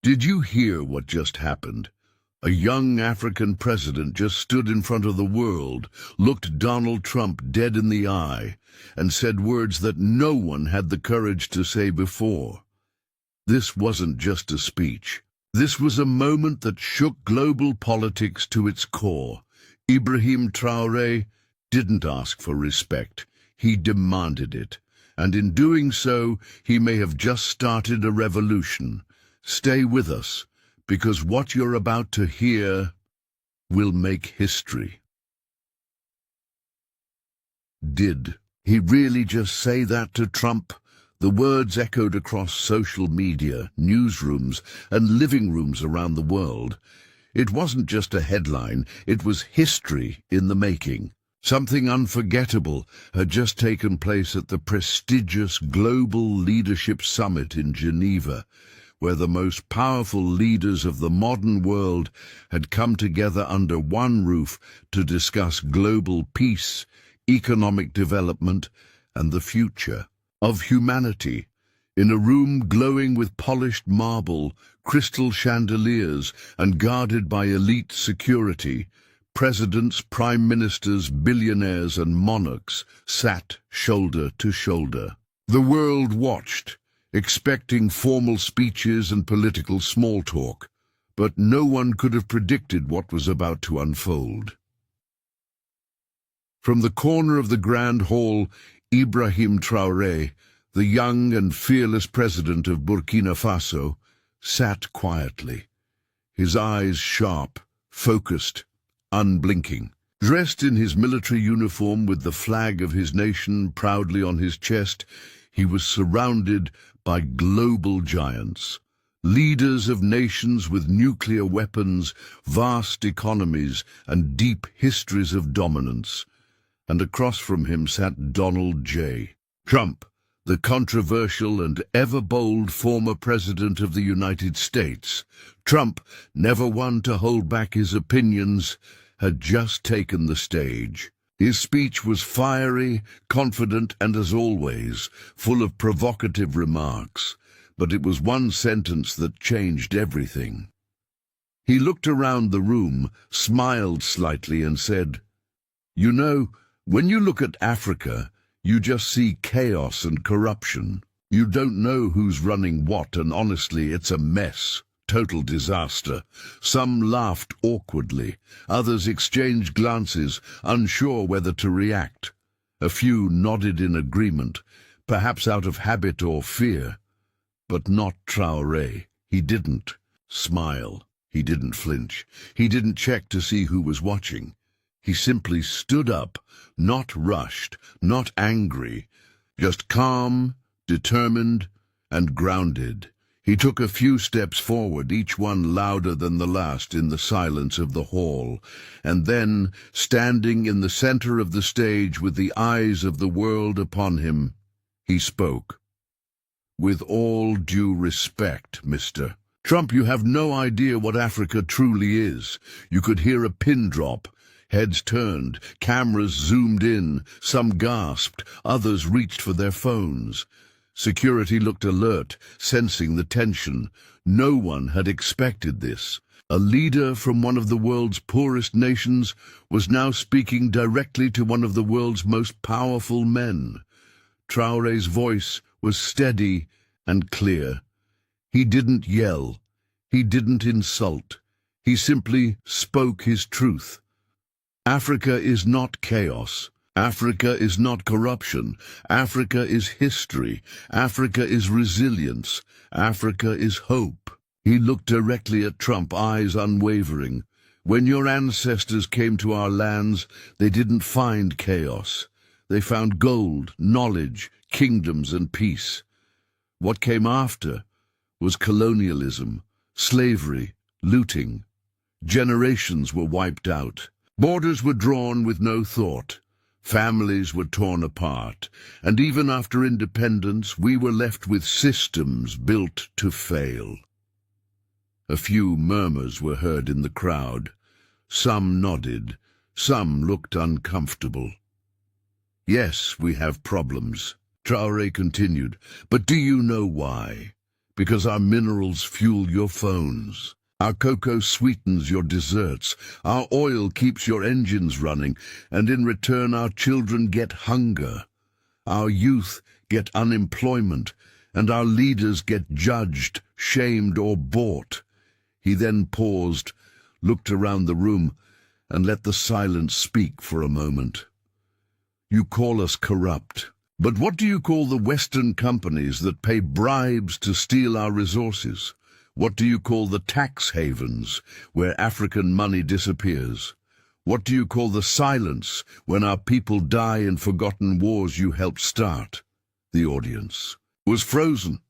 Did you hear what just happened? A young African president just stood in front of the world, looked Donald Trump dead in the eye, and said words that no one had the courage to say before. This wasn't just a speech. This was a moment that shook global politics to its core. Abrahim Traore didn't ask for respect. He demanded it. And in doing so, he may have just started a revolution. Stay with us, because what you're about to hear will make history. Did he really just say that to Trump? The words echoed across social media, newsrooms, and living rooms around the world. It wasn't just a headline, it was history in the making. Something unforgettable had just taken place at the prestigious Global Leadership Summit in Geneva, where the most powerful leaders of the modern world had come together under one roof to discuss global peace, economic development, and the future of humanity. In a room glowing with polished marble, crystal chandeliers, and guarded by elite security, presidents, prime ministers, billionaires, and monarchs sat shoulder to shoulder. The world watched, expecting formal speeches and political small talk, but no one could have predicted what was about to unfold. From the corner of the Grand Hall, Abrahim Traore, the young and fearless president of Burkina Faso, sat quietly, his eyes sharp, focused, unblinking. Dressed in his military uniform with the flag of his nation proudly on his chest, he was surrounded by global giants, leaders of nations with nuclear weapons, vast economies, and deep histories of dominance. And across from him sat Donald J. Trump, the controversial and ever-bold former president of the United States. Trump, never one to hold back his opinions, had just taken the stage. His speech was fiery, confident, and as always, full of provocative remarks. But it was one sentence that changed everything. He looked around the room, smiled slightly, and said, "You know, when you look at Africa, you just see chaos and corruption. You don't know who's running what, and honestly, it's a mess. Total disaster." Some laughed awkwardly. Others exchanged glances, unsure whether to react. A few nodded in agreement, perhaps out of habit or fear. But not Traore. He didn't smile. He didn't flinch. He didn't check to see who was watching. He simply stood up, not rushed, not angry, just calm, determined, and grounded. He took a few steps forward, each one louder than the last in the silence of the hall, and then, standing in the center of the stage with the eyes of the world upon him, he spoke. "With all due respect, Mr. Trump, you have no idea what Africa truly is." You could hear a pin drop. Heads turned, cameras zoomed in, some gasped, others reached for their phones. Security looked alert, sensing the tension. No one had expected this. A leader from one of the world's poorest nations was now speaking directly to one of the world's most powerful men. Traore's voice was steady and clear. He didn't yell. He didn't insult. He simply spoke his truth. Africa is not chaos. Africa is not corruption. Africa is history. Africa is resilience. Africa is hope. He looked directly at Trump, eyes unwavering. When your ancestors came to our lands, they didn't find chaos. They found gold, knowledge, kingdoms, and peace. What came after was colonialism, slavery, looting. Generations were wiped out. Borders were drawn with no thought. Families were torn apart. And even after independence, we were left with systems built to fail. A few murmurs were heard in the crowd. Some nodded. Some looked uncomfortable. "Yes, we have problems," Traore continued, "but do you know why? because our minerals fuel your phones. Our cocoa sweetens your desserts. Our oil keeps your engines running, and in return our children get hunger. Our youth get unemployment, and our leaders get judged, shamed, or bought. He then paused, looked around the room, and let the silence speak for a moment. You call us corrupt, but what do you call the Western companies that pay bribes to steal our resources? What do you call the tax havens where African money disappears? What do you call the silence when our people die in forgotten wars you helped start? The audience was frozen.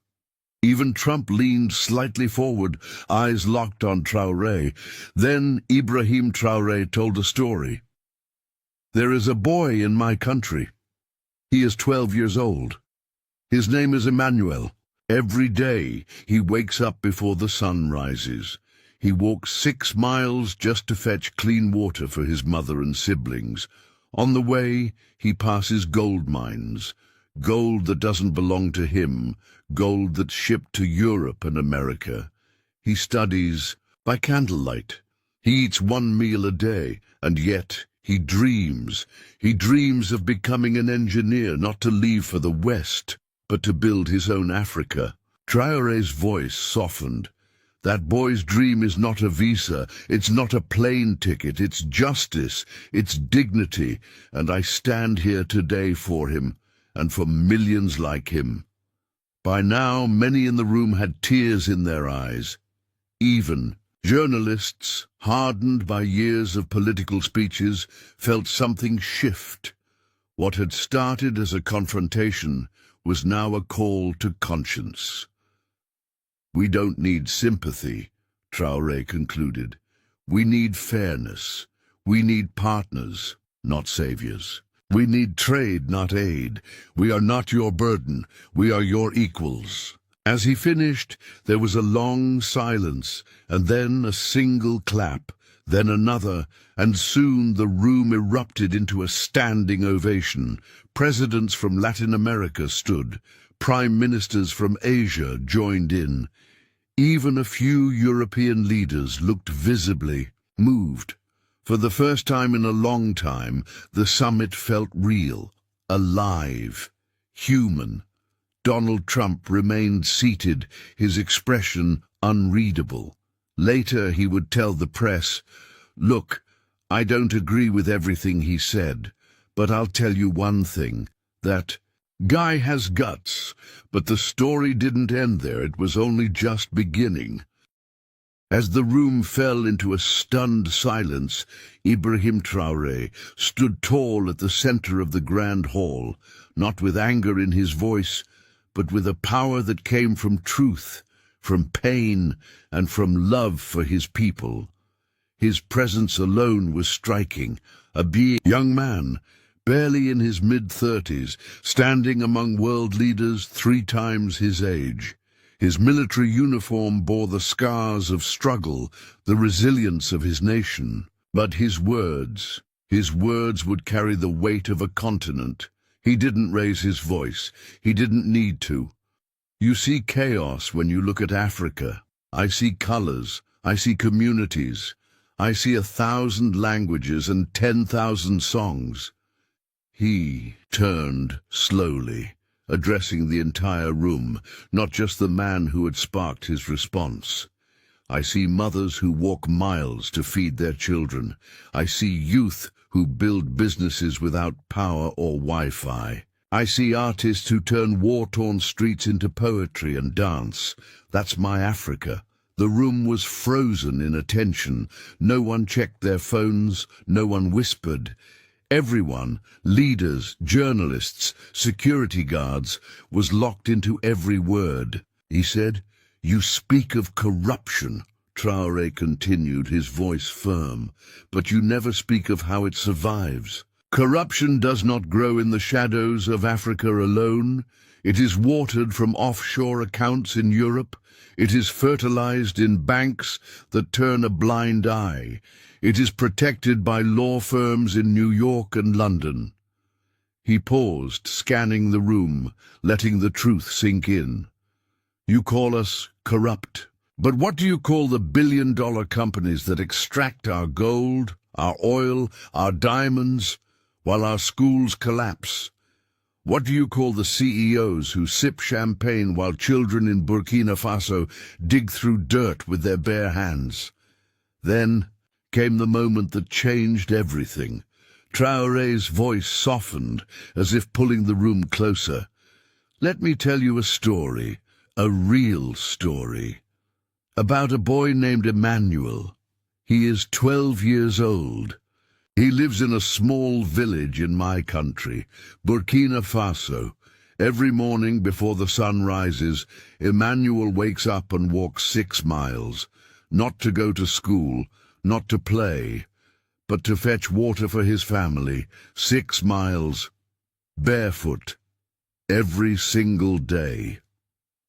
Even Trump leaned slightly forward, eyes locked on Traore. Then Abrahim Traore told a story. There is a boy in my country. He is 12 years old. His name is Emmanuel. Every day he wakes up before the sun rises. He walks 6 miles just to fetch clean water for his mother and siblings. On the way, he passes gold mines. Gold that doesn't belong to him, gold that's shipped to Europe and America. He studies by candlelight. He eats 1 meal a day, and yet he dreams. He dreams of becoming an engineer, not to leave for the West, but to build his own Africa. Traore's voice softened. That boy's dream is not a visa, it's not a plane ticket, it's justice, it's dignity, and I stand here today for him, and for millions like him. By now, many in the room had tears in their eyes. Even journalists, hardened by years of political speeches, felt something shift. What had started as a confrontation was now a call to conscience. We don't need sympathy, Traore concluded. We need fairness. We need partners, not saviors. We need trade, not aid. We are not your burden. We are your equals. As he finished, there was a long silence, and then a single clap, then another, and soon the room erupted into a standing ovation. Presidents from Latin America stood. Prime ministers from Asia joined in. Even a few European leaders looked visibly moved. For the first time in a long time, the summit felt real, alive, human. Donald Trump remained seated, his expression unreadable. Later he would tell the press, "Look, I don't agree with everything he said, but I'll tell you one thing, that guy has guts, but the story didn't end there, it was only just beginning." As the room fell into a stunned silence, Abrahim Traore stood tall at the center of the grand hall, not with anger in his voice, but with a power that came from truth, from pain, and from love for his people. His presence alone was striking, a young man, barely in his mid-30s, standing among world leaders 3 times his age. His military uniform bore the scars of struggle, the resilience of his nation. But his words would carry the weight of a continent. He didn't raise his voice. He didn't need to. You see chaos when you look at Africa. I see colors. I see communities. I see 1,000 languages and 10,000 songs. He turned slowly, addressing the entire room, not just the man who had sparked his response. I see mothers who walk miles to feed their children. I see youth who build businesses without power or Wi-Fi. I see artists who turn war-torn streets into poetry and dance. That's my Africa. The room was frozen in attention. No one checked their phones. No one whispered. Everyone, leaders, journalists, security guards, was locked into every word. He said, "You speak of corruption," Traore continued, his voice firm, "but you never speak of how it survives. Corruption does not grow in the shadows of Africa alone. It is watered from offshore accounts in Europe. It is fertilized in banks that turn a blind eye. It is protected by law firms in New York and London." He paused, scanning the room, letting the truth sink in. You call us corrupt. But what do you call the billion-dollar companies that extract our gold, our oil, our diamonds, while our schools collapse? What do you call the CEOs who sip champagne while children in Burkina Faso dig through dirt with their bare hands? Then came the moment that changed everything. Traore's voice softened, as if pulling the room closer. Let me tell you a story, a real story, about a boy named Emmanuel. He is 12 years old. He lives in a small village in my country, Burkina Faso. Every morning before the sun rises, Emmanuel wakes up and walks 6 miles, not to go to school, not to play, but to fetch water for his family, 6 miles, barefoot, every single day.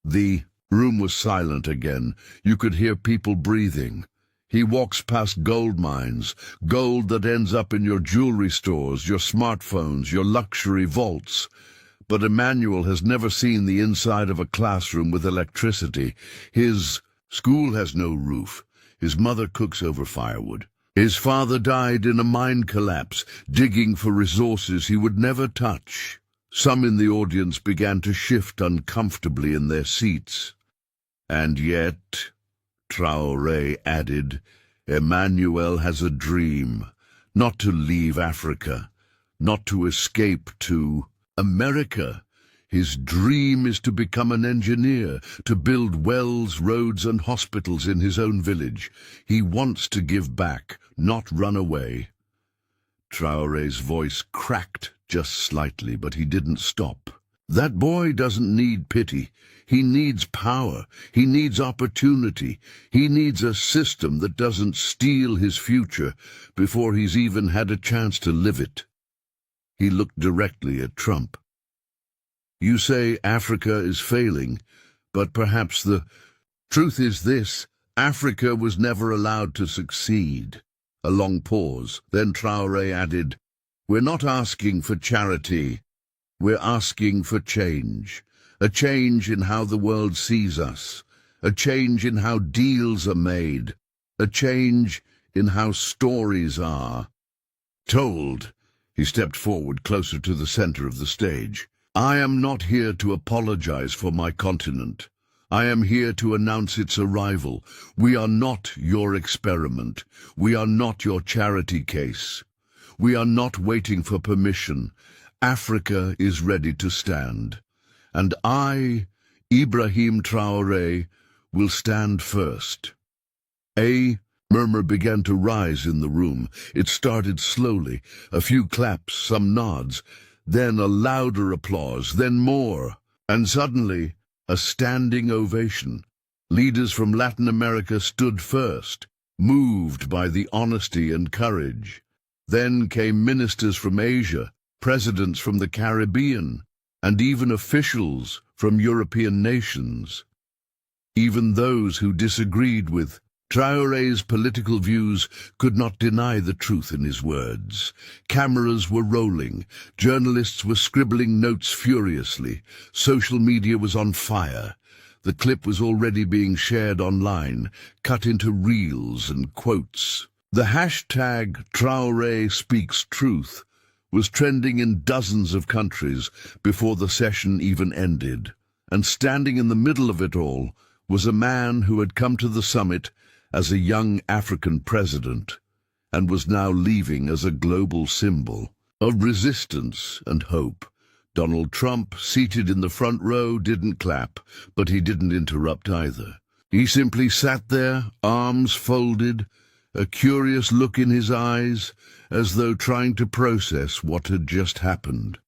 The room was silent again. You could hear people breathing. He walks past gold mines, gold that ends up in your jewelry stores, your smartphones, your luxury vaults. But Emmanuel has never seen the inside of a classroom with electricity. His school has no roof. His mother cooks over firewood. His father died in a mine collapse, digging for resources he would never touch. Some in the audience began to shift uncomfortably in their seats. And yet, Traore added, Emmanuel has a dream, not to leave Africa, not to escape to America. His dream is to become an engineer, to build wells, roads, and hospitals in his own village. He wants to give back, not run away. Traore's voice cracked just slightly, but he didn't stop. That boy doesn't need pity. He needs power. He needs opportunity. He needs a system that doesn't steal his future before he's even had a chance to live it. He looked directly at Trump. You say Africa is failing, but perhaps the truth is this: Africa was never allowed to succeed. A long pause. Then Traore added, We're not asking for charity. We're asking for change. A change in how the world sees us. A change in how deals are made. A change in how stories are told. He stepped forward closer to the center of the stage. I am not here to apologize for my continent. I am here to announce its arrival. We are not your experiment. We are not your charity case. We are not waiting for permission. Africa is ready to stand. And I, Abrahim Traore, will stand first. A murmur began to rise in the room. It started slowly, a few claps, some nods, then a louder applause, then more, and suddenly a standing ovation. Leaders from Latin America stood first, moved by the honesty and courage. Then came ministers from Asia, presidents from the Caribbean, and even officials from European nations. Even those who disagreed with Traore's political views could not deny the truth in his words. Cameras were rolling, journalists were scribbling notes furiously, social media was on fire. The clip was already being shared online, cut into reels and quotes. The hashtag Traore Speaks Truth was trending in dozens of countries before the session even ended. And standing in the middle of it all was a man who had come to the summit as a young African president and was now leaving as a global symbol of resistance and hope. Donald Trump, seated in the front row, didn't clap, but he didn't interrupt either. He simply sat there, arms folded, a curious look in his eyes, as though trying to process what had just happened.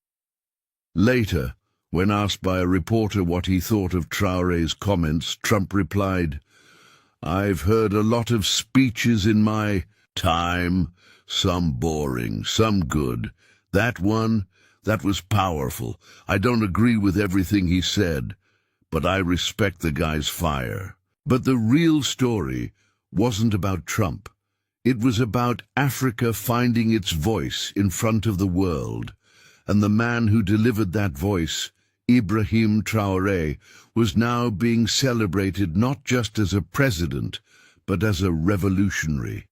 Later, when asked by a reporter what he thought of Traore's comments, Trump replied, I've heard a lot of speeches in my time, some boring, some good. That one, that was powerful. I don't agree with everything he said, but I respect the guy's fire. But the real story wasn't about Trump. It was about Africa finding its voice in front of the world, and the man who delivered that voice Abrahim Traore, was now being celebrated not just as a president, but as a revolutionary.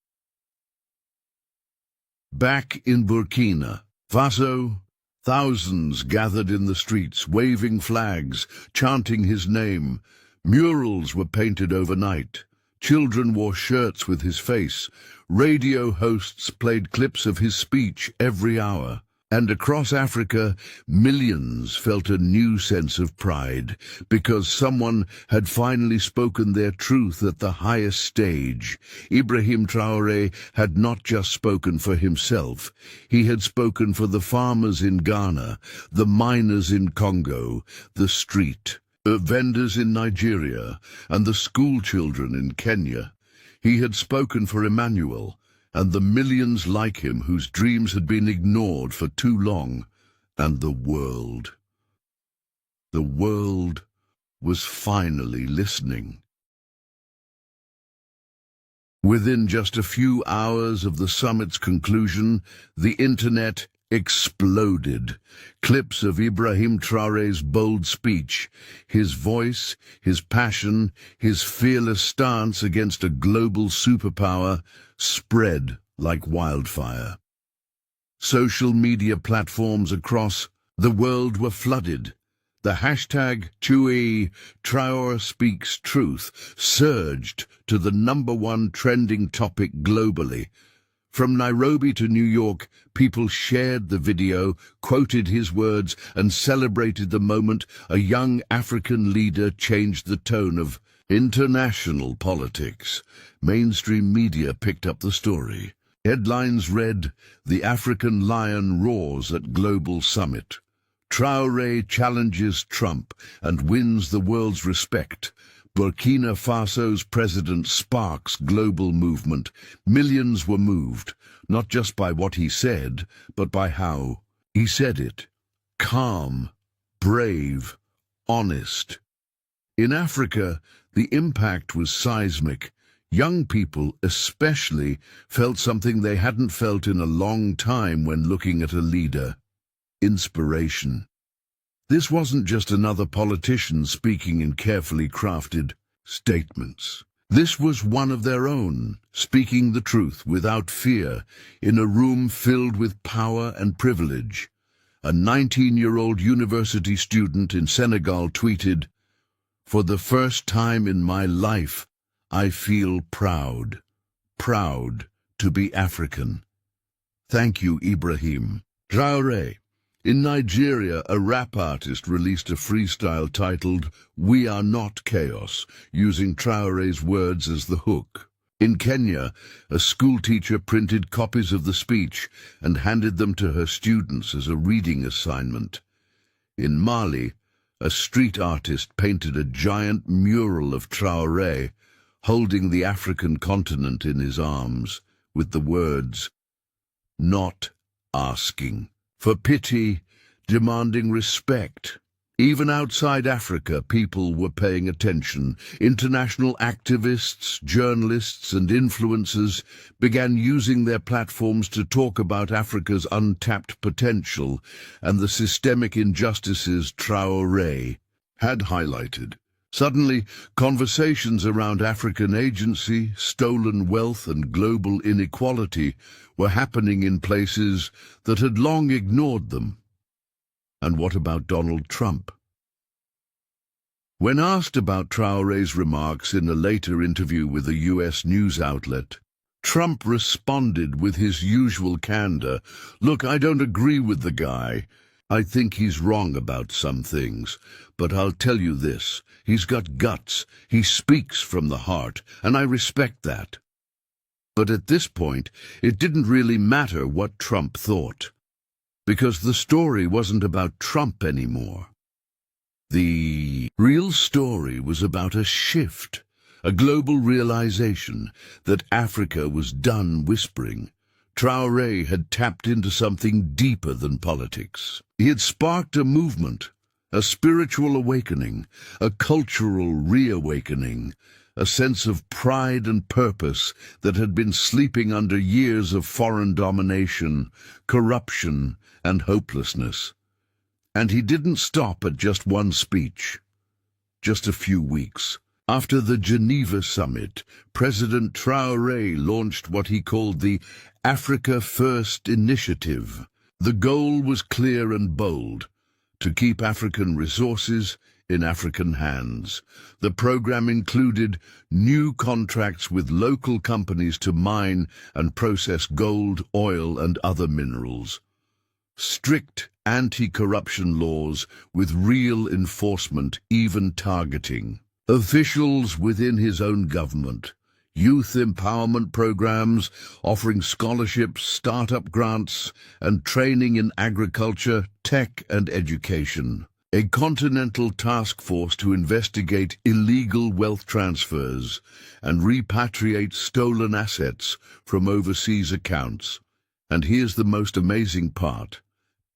Back in Burkina Faso, thousands gathered in the streets, waving flags, chanting his name. Murals were painted overnight. Children wore shirts with his face. Radio hosts played clips of his speech every hour. And across Africa, millions felt a new sense of pride because someone had finally spoken their truth at the highest stage. Abrahim Traore had not just spoken for himself. He had spoken for the farmers in Ghana, the miners in Congo, the street vendors in Nigeria, and the school children in Kenya. He had spoken for Emmanuel, and the millions like him whose dreams had been ignored for too long, and the world. The world was finally listening. Within just a few hours of the summit's conclusion, the internet exploded. Clips of Abrahim Traore's bold speech, his voice, his passion, his fearless stance against a global superpower spread like wildfire. Social media platforms across the world were flooded. The hashtag Traore Speaks Truth surged to the #1 trending topic globally. From Nairobi to New York, people shared the video, quoted his words, and celebrated the moment a young African leader changed the tone of international politics. Mainstream media picked up the story. Headlines read, "The African Lion Roars at Global Summit." Traore challenges Trump and wins the world's respect. Burkina Faso's president sparks global movement. Millions were moved, not just by what he said, but by how he said it. Calm, brave, honest. In Africa, the impact was seismic. Young people especially felt something they hadn't felt in a long time when looking at a leader. Inspiration. This wasn't just another politician speaking in carefully crafted statements. This was one of their own, speaking the truth without fear, in a room filled with power and privilege. A 19-year-old university student in Senegal tweeted, "For the first time in my life, I feel proud to be African." Thank you, Ibrahim. Traore. In Nigeria, a rap artist released a freestyle titled "We Are Not Chaos," using Traore's words as the hook. In Kenya, a schoolteacher printed copies of the speech and handed them to her students as a reading assignment. In Mali, a street artist painted a giant mural of Traore, holding the African continent in his arms, with the words, "Not asking for pity, demanding respect." Even outside Africa, people were paying attention. International activists, journalists, and influencers began using their platforms to talk about Africa's untapped potential and the systemic injustices Traore had highlighted. Suddenly, conversations around African agency, stolen wealth, and global inequality were happening in places that had long ignored them. And what about Donald Trump? When asked about Traore's remarks in a later interview with a U.S. news outlet, Trump responded with his usual candor, "Look, I don't agree with the guy. I think he's wrong about some things. But I'll tell you this, he's got guts, he speaks from the heart, and I respect that." But at this point, it didn't really matter what Trump thought, because the story wasn't about Trump anymore. The real story was about a shift, a global realization that Africa was done whispering. Traore had tapped into something deeper than politics. He had sparked a movement, a spiritual awakening, a cultural reawakening, a sense of pride and purpose that had been sleeping under years of foreign domination, corruption, and hopelessness. And he didn't stop at just one speech. Just a few weeks after the Geneva summit, President Traore launched what he called the Africa First Initiative. The goal was clear and bold: to keep African resources in African hands. The program included new contracts with local companies to mine and process gold, oil, and other minerals. Strict anti-corruption laws with real enforcement, even targeting officials within his own government. Youth empowerment programs offering scholarships, startup grants, and training in agriculture, tech, and education. A continental task force to investigate illegal wealth transfers and repatriate stolen assets from overseas accounts. And here's the most amazing part.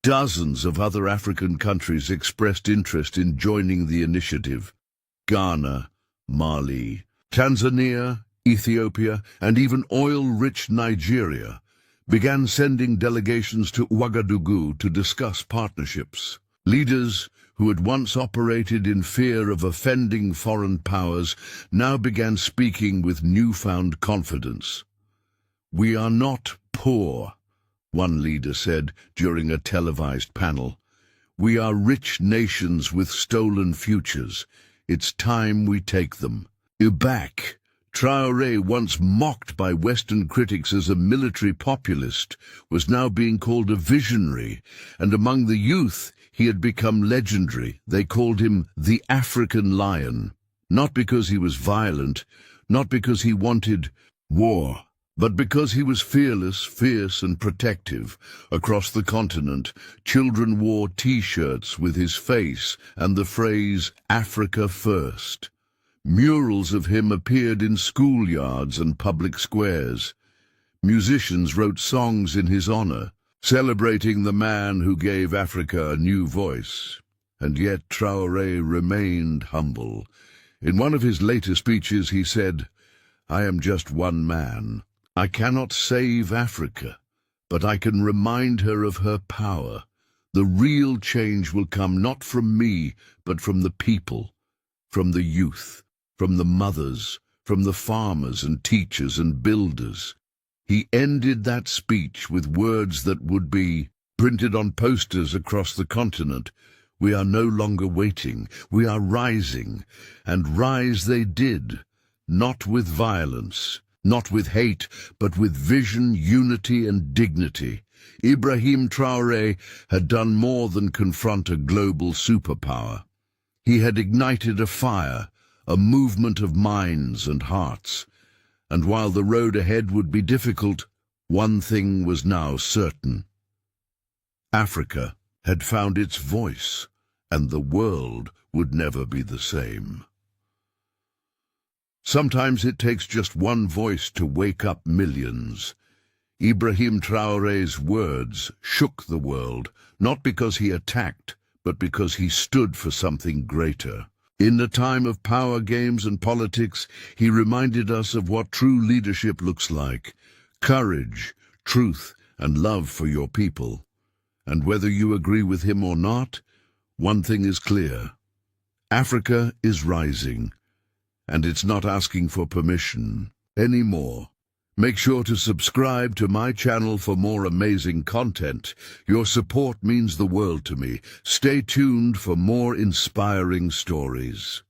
Dozens of other African countries expressed interest in joining the initiative. Ghana, Mali, Tanzania, Ethiopia, and even oil-rich Nigeria began sending delegations to Ouagadougou to discuss partnerships. Leaders who had once operated in fear of offending foreign powers now began speaking with newfound confidence. "We are not poor," one leader said during a televised panel. "We are rich nations with stolen futures. It's time we take them." Back, Traore, once mocked by Western critics as a military populist, was now being called a visionary, and among the youth he had become legendary. They called him the African Lion, not because he was violent, not because he wanted war, but because he was fearless, fierce, and protective. Across the continent, children wore T-shirts with his face and the phrase "Africa First." Murals of him appeared in schoolyards and public squares. Musicians wrote songs in his honor, celebrating the man who gave Africa a new voice. And yet Traore remained humble. In one of his later speeches he said, "I am just one man. I cannot save Africa, but I can remind her of her power. The real change will come not from me, but from the people, from the youth, from the mothers, from the farmers and teachers and builders." He ended that speech with words that would be printed on posters across the continent. "We are no longer waiting. We are rising." And rise they did, not with violence, not with hate, but with vision, unity, and dignity. Abrahim Traore had done more than confront a global superpower. He had ignited a fire, a movement of minds and hearts. And while the road ahead would be difficult, one thing was now certain. Africa had found its voice, and the world would never be the same. Sometimes it takes just one voice to wake up millions. Abrahim Traore's words shook the world, not because he attacked, but because he stood for something greater. In a time of power games and politics, he reminded us of what true leadership looks like: courage, truth, and love for your people. And whether you agree with him or not, one thing is clear: Africa is rising, and it's not asking for permission anymore. Make sure to subscribe to my channel for more amazing content. Your support means the world to me. Stay tuned for more inspiring stories.